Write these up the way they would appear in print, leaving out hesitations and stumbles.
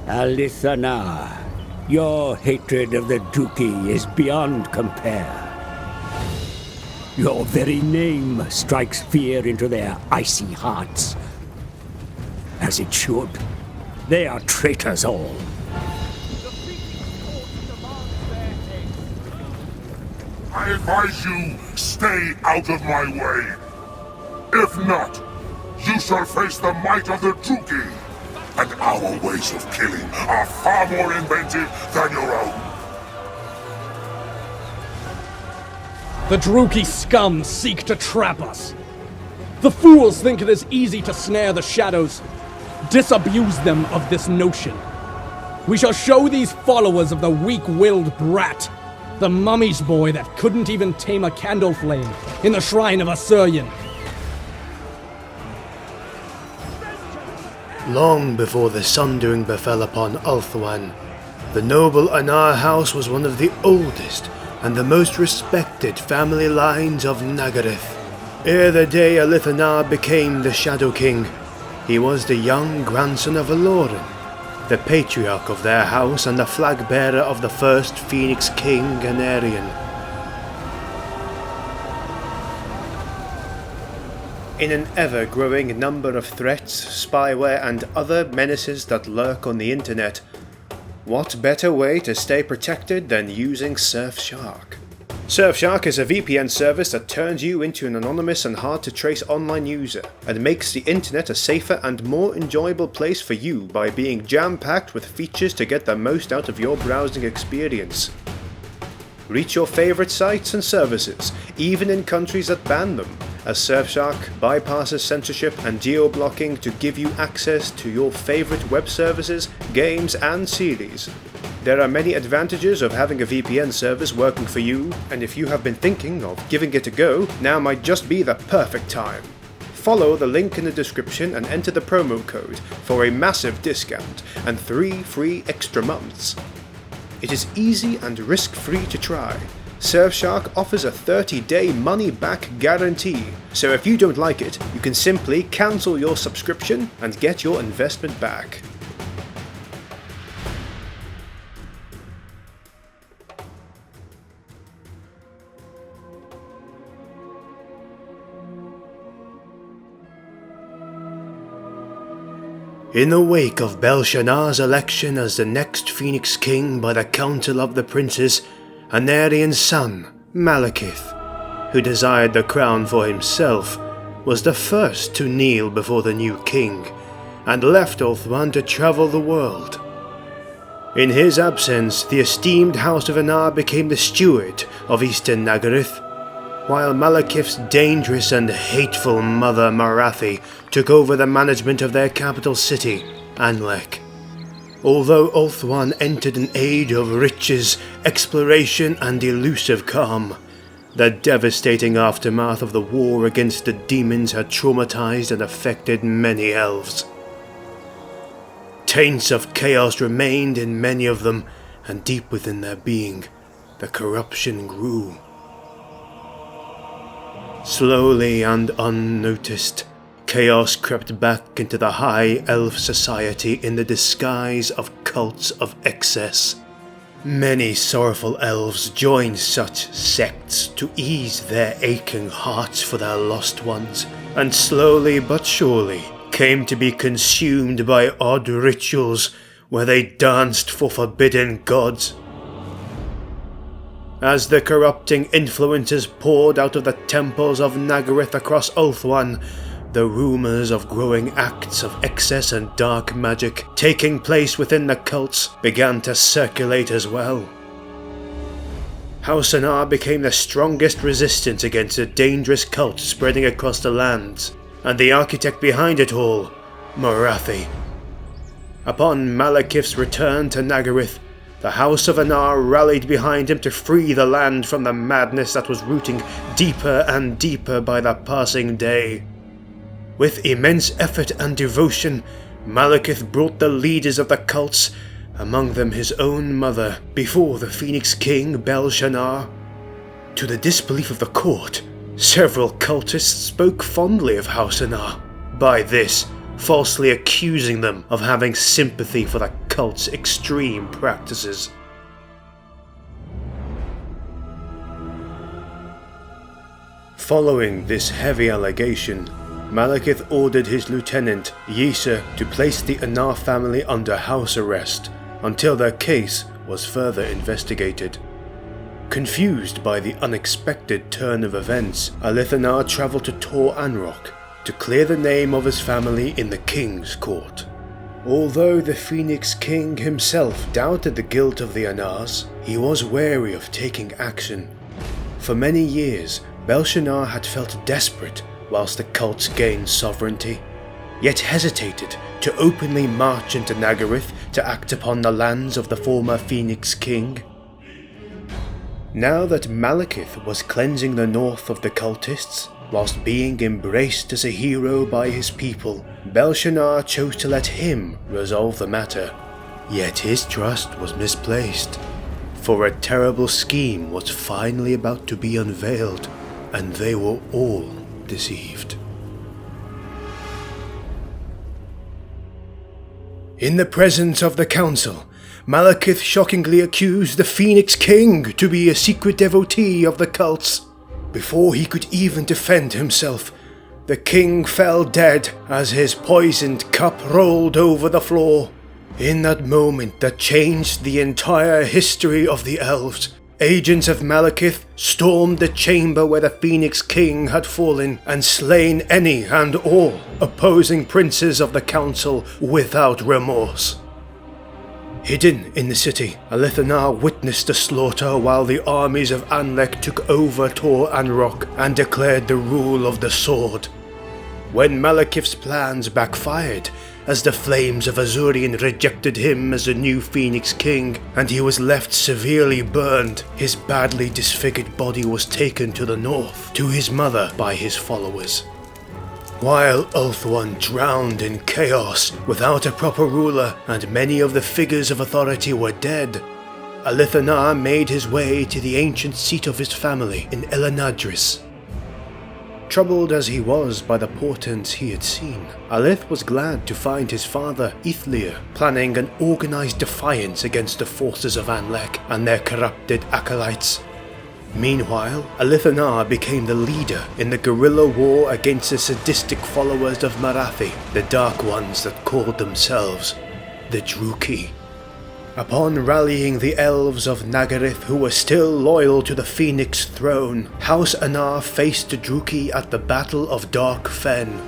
Alith Anar, your hatred of the Dookie is beyond compare. Your very name strikes fear into their icy hearts. As it should. They are traitors all. I advise you, stay out of my way. If not, you shall face the might of the Dookie. And our ways of killing are far more inventive than your own. The Drookie scum seek to trap us. The fools think it is easy to snare the shadows. Disabuse them of this notion. We shall show these followers of the weak-willed brat, the mummy's boy that couldn't even tame a candle flame in the shrine of Asuryan. Long before the sundering befell upon Ulthuan, the noble Anar house was one of the oldest and the most respected family lines of Nagareth. Ere the day Alith Anar became the Shadow King, he was the young grandson of Aloran, the patriarch of their house and the flag-bearer of the first Phoenix King Ganarian. In an ever-growing number of threats, spyware and other menaces that lurk on the internet, what better way to stay protected than using Surfshark? Surfshark is a VPN service that turns you into an anonymous and hard-to-trace online user, and makes the internet a safer and more enjoyable place for you by being jam-packed with features to get the most out of your browsing experience. Reach your favorite sites and services, even in countries that ban them, as Surfshark bypasses censorship and geo-blocking to give you access to your favorite web services, games and series. There are many advantages of having a VPN service working for you, and if you have been thinking of giving it a go, now might just be the perfect time. Follow the link in the description and enter the promo code for a massive discount and 3 free extra months. It is easy and risk-free to try. Surfshark offers a 30-day money-back guarantee, so if you don't like it, you can simply cancel your subscription and get your investment back. In the wake of Belshazzar's election as the next Phoenix King by the Council of the Princes, Anarian's son, Malekith, who desired the crown for himself, was the first to kneel before the new king, and left Ulthuan to travel the world. In his absence, the esteemed House of Anar became the steward of Eastern Nagareth, while Malekith's dangerous and hateful mother Marathi took over the management of their capital city, Anlek. Although Ulthuan entered an age of riches, exploration and elusive calm, the devastating aftermath of the war against the demons had traumatized and affected many elves. Taints of chaos remained in many of them, and deep within their being, the corruption grew. Slowly and unnoticed, chaos crept back into the high elf society in the disguise of cults of excess. Many sorrowful elves joined such sects to ease their aching hearts for their lost ones, and slowly but surely came to be consumed by odd rituals where they danced for forbidden gods. As the corrupting influences poured out of the temples of Nagareth across Ulthuan, the rumours of growing acts of excess and dark magic taking place within the cults began to circulate as well. House Anar became the strongest resistance against the dangerous cult spreading across the lands, and the architect behind it all, Marathi. Upon Malekith's return to Nagareth, the House of Anar rallied behind him to free the land from the madness that was rooting deeper and deeper by the passing day. With immense effort and devotion, Malekith brought the leaders of the cults, among them his own mother, before the Phoenix King Belshazzar. To the disbelief of the court, several cultists spoke fondly of House Anar, by this falsely accusing them of having sympathy for the cult's extreme practices. Following this heavy allegation, Malekith ordered his lieutenant, Yisa, to place the Anar family under house arrest until their case was further investigated. Confused by the unexpected turn of events, Alith travelled to Tor Anrock to clear the name of his family in the king's court. Although the Phoenix King himself doubted the guilt of the Anars, he was wary of taking action. For many years, Belshazzar had felt desperate whilst the cults gained sovereignty, yet hesitated to openly march into Nagaryth to act upon the lands of the former Phoenix King. Now that Malekith was cleansing the north of the cultists, whilst being embraced as a hero by his people, Belshazzar chose to let him resolve the matter. Yet his trust was misplaced, for a terrible scheme was finally about to be unveiled, and they were all deceived. In the presence of the council, Malekith shockingly accused the Phoenix King to be a secret devotee of the cults. Before he could even defend himself, the king fell dead as his poisoned cup rolled over the floor. In that moment that changed the entire history of the elves, agents of Malekith stormed the chamber where the Phoenix King had fallen and slain any and all opposing princes of the council without remorse. Hidden in the city, Alith witnessed the slaughter while the armies of Anlek took over Tor Anrock and declared the rule of the sword. When Malekith's plans backfired, as the flames of Azurian rejected him as the new Phoenix King, and he was left severely burned, his badly disfigured body was taken to the north, to his mother by his followers. While Ulthuan drowned in chaos without a proper ruler and many of the figures of authority were dead, Alith made his way to the ancient seat of his family in Elenadris. Troubled as he was by the portents he had seen, Alith was glad to find his father, Ithlir, planning an organized defiance against the forces of Anlek and their corrupted acolytes. Meanwhile, Alith became the leader in the guerrilla war against the sadistic followers of Marathi, the Dark Ones that called themselves the Druki. Upon rallying the elves of Nagaryth who were still loyal to the Phoenix throne, House Anar faced the Druki at the Battle of Dark Fen.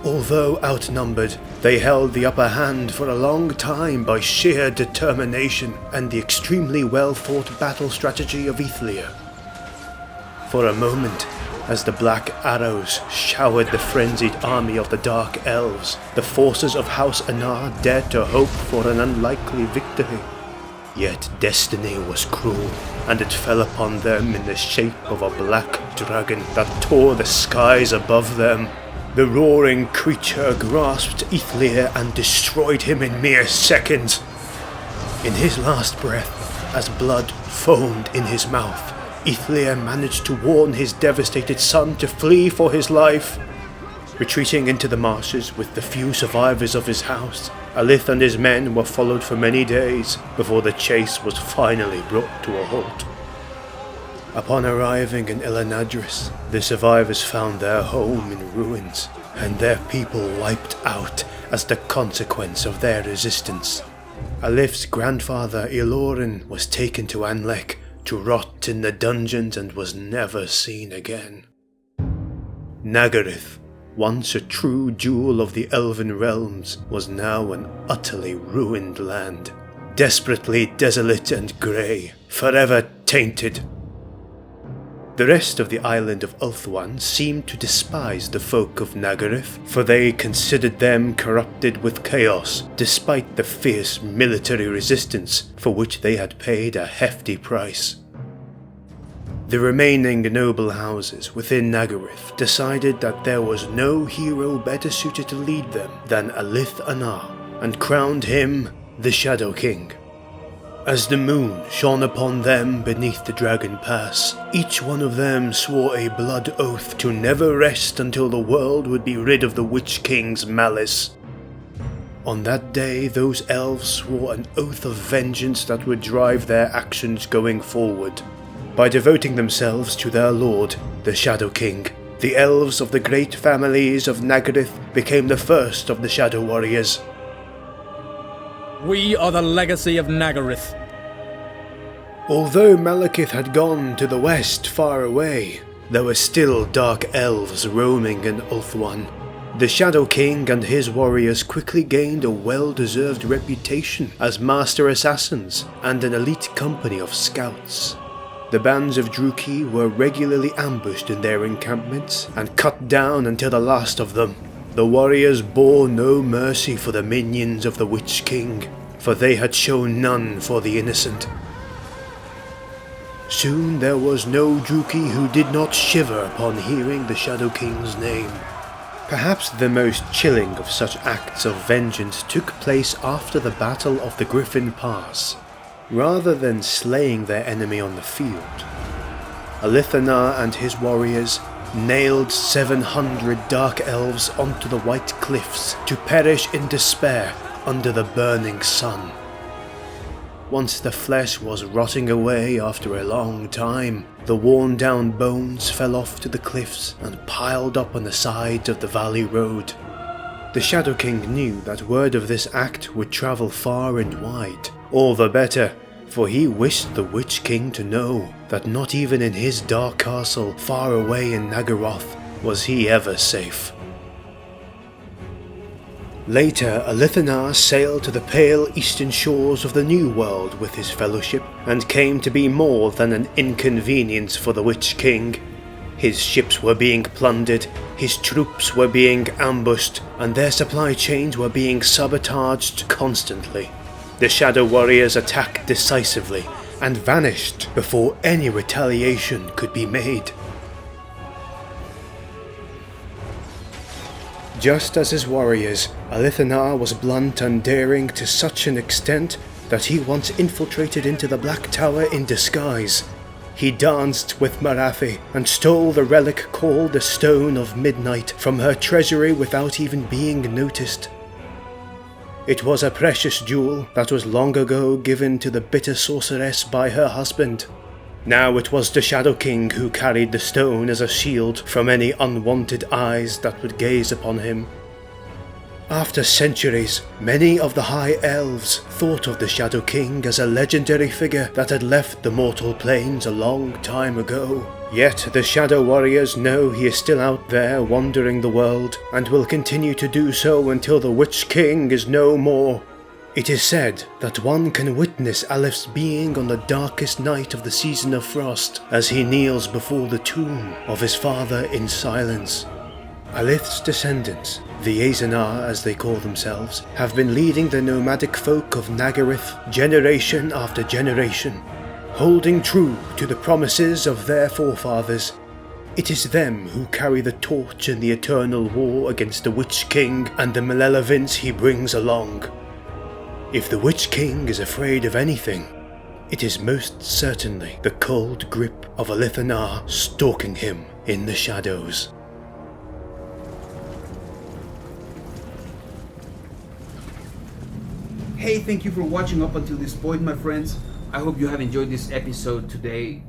Although outnumbered, they held the upper hand for a long time by sheer determination and the extremely well-thought battle strategy of Ithlir. For a moment, as the black arrows showered the frenzied army of the Dark Elves, the forces of House Anar dared to hope for an unlikely victory. Yet destiny was cruel, and it fell upon them in the shape of a black dragon that tore the skies above them. The roaring creature grasped Ithlir and destroyed him in mere seconds. In his last breath, as blood foamed in his mouth, Ithlir managed to warn his devastated son to flee for his life. Retreating into the marshes with the few survivors of his house, Alith and his men were followed for many days before the chase was finally brought to a halt. Upon arriving in Elenadris, the survivors found their home in ruins, and their people wiped out as the consequence of their resistance. Alith's grandfather Ilorin was taken to Anlek to rot in the dungeons and was never seen again. Nagaryth, once a true jewel of the elven realms, was now an utterly ruined land, desperately desolate and grey, forever tainted. The rest of the island of Ulthuan seemed to despise the folk of Nagaryth, for they considered them corrupted with chaos, despite the fierce military resistance for which they had paid a hefty price. The remaining noble houses within Nagaryth decided that there was no hero better suited to lead them than Alith Anar, and crowned him the Shadow King. As the moon shone upon them beneath the Dragon Pass, each one of them swore a blood oath to never rest until the world would be rid of the Witch King's malice. On that day, those elves swore an oath of vengeance that would drive their actions going forward. By devoting themselves to their lord, the Shadow King, the elves of the great families of Naggareth became the first of the Shadow Warriors. We are the legacy of Naggareth. Although Malekith had gone to the west far away, there were still dark elves roaming in Ulthuan. The Shadow King and his warriors quickly gained a well-deserved reputation as master assassins and an elite company of scouts. The bands of Druki were regularly ambushed in their encampments and cut down until the last of them. The warriors bore no mercy for the minions of the Witch King, for they had shown none for the innocent. Soon there was no Druki who did not shiver upon hearing the Shadow King's name. Perhaps the most chilling of such acts of vengeance took place after the Battle of the Griffin Pass. Rather than slaying their enemy on the field, Alith and his warriors nailed 700 dark elves onto the white cliffs to perish in despair under the burning sun. Once the flesh was rotting away after a long time, the worn-down bones fell off to the cliffs and piled up on the sides of the valley road. The Shadow King knew that word of this act would travel far and wide. All the better, for he wished the Witch King to know that not even in his dark castle far away in Naggaroth was he ever safe. Later, Alith sailed to the pale eastern shores of the New World with his fellowship, and came to be more than an inconvenience for the Witch King. His ships were being plundered, his troops were being ambushed, and their supply chains were being sabotaged constantly. The Shadow Warriors attacked decisively, and vanished before any retaliation could be made. Just as his warriors, Alith was blunt and daring to such an extent that he once infiltrated into the Black Tower in disguise. He danced with AnarThe and stole the relic called the Stone of Midnight from her treasury without even being noticed. It was a precious jewel that was long ago given to the bitter sorceress by her husband. Now it was the Shadow King who carried the stone as a shield from any unwanted eyes that would gaze upon him. After centuries, many of the High Elves thought of the Shadow King as a legendary figure that had left the mortal planes a long time ago. Yet the Shadow Warriors know he is still out there wandering the world, and will continue to do so until the Witch King is no more. It is said that one can witness Alith's being on the darkest night of the season of frost as he kneels before the tomb of his father in silence. Alith's descendants, the Anar as they call themselves, have been leading the nomadic folk of Naggareth generation after generation, holding true to the promises of their forefathers. It is them who carry the torch in the eternal war against the Witch King and the malevolence he brings along. If the Witch King is afraid of anything, it is most certainly the cold grip of Alith stalking him in the shadows. Hey, thank you for watching up until this point, my friends. I hope you have enjoyed this episode today,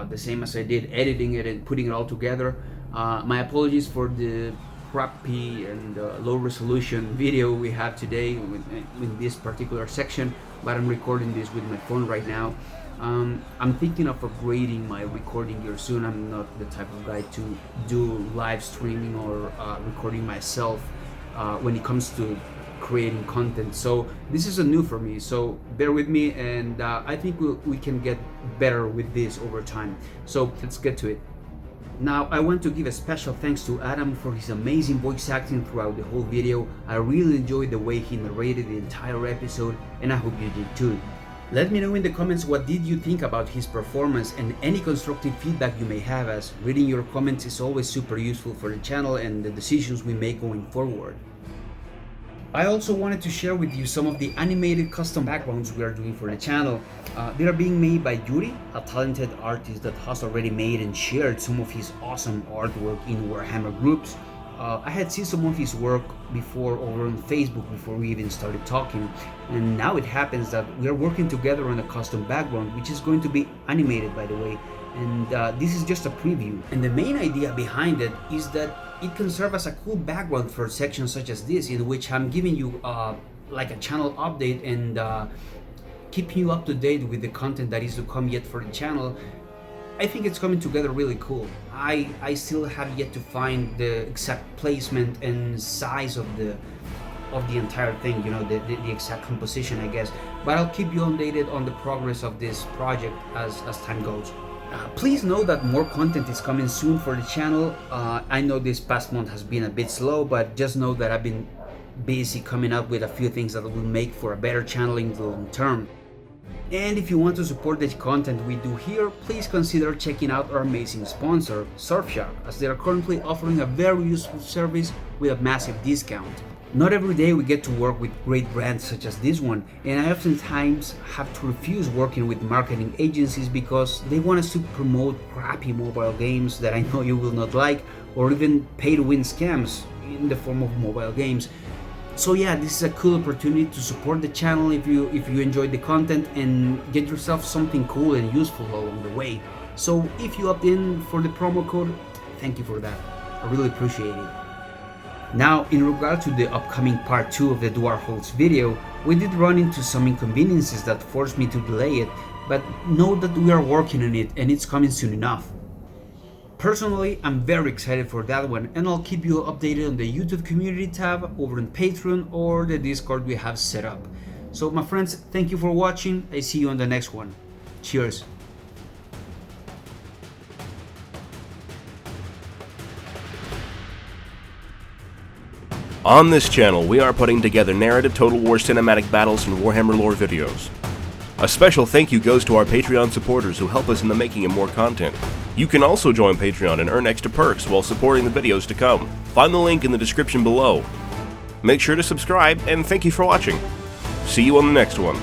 the same as I did editing it and putting it all together. My apologies for the crappy and low resolution video we have today in this particular section, but I'm recording this with my phone right now. I'm thinking of upgrading my recording gear soon. I'm not the type of guy to do live streaming or recording myself when it comes to creating content, so this is a new for me, so bear with me, and I think we can get better with this over time. So let's get to it. Now, I want to give a special thanks to Adam for his amazing voice acting throughout the whole video. I really enjoyed the way he narrated the entire episode, and I hope you did too. Let me know in the comments what did you think about his performance, and any constructive feedback you may have, as reading your comments is always super useful for the channel and the decisions we make going forward. I also wanted to share with you some of the animated custom backgrounds we are doing for the channel. They are being made by Yuri, a talented artist that has already made and shared some of his awesome artwork in Warhammer groups. I had seen some of his work before over on Facebook before we even started talking, and now it happens that we are working together on a custom background, which is going to be animated, by the way. And this is just a preview. And the main idea behind it is that it can serve as a cool background for sections such as this, in which I'm giving you like a channel update and keeping you up to date with the content that is to come yet for the channel. I think it's coming together really cool. I still have yet to find the exact placement and size of the entire thing, you know, the exact composition, I guess. But I'll keep you updated on the progress of this project as time goes. Please know that more content is coming soon for the channel. I know this past month has been a bit slow, but just know that I've been busy coming up with a few things that will make for a better channel in the long term. And if you want to support the content we do here, please consider checking out our amazing sponsor, Surfshark, as they are currently offering a very useful service with a massive discount. Not every day we get to work with great brands such as this one, and I oftentimes have to refuse working with marketing agencies because they want us to promote crappy mobile games that I know you will not like, or even pay-to-win scams in the form of mobile games. So yeah, this is a cool opportunity to support the channel if you enjoyed the content and get yourself something cool and useful along the way. So if you opt in for the promo code, thank you for that. I really appreciate it. Now, in regard to the upcoming part 2 of the DuarHoltz video, we did run into some inconveniences that forced me to delay it, but know that we are working on it and it's coming soon enough. Personally, I'm very excited for that one, and I'll keep you updated on the YouTube community tab over on Patreon or the Discord we have set up. So my friends, thank you for watching. I see you on the next one. Cheers. On this channel, we are putting together narrative Total War cinematic battles and Warhammer lore videos. A special thank you goes to our Patreon supporters who help us in the making of more content. You can also join Patreon and earn extra perks while supporting the videos to come. Find the link in the description below. Make sure to subscribe, and thank you for watching. See you on the next one.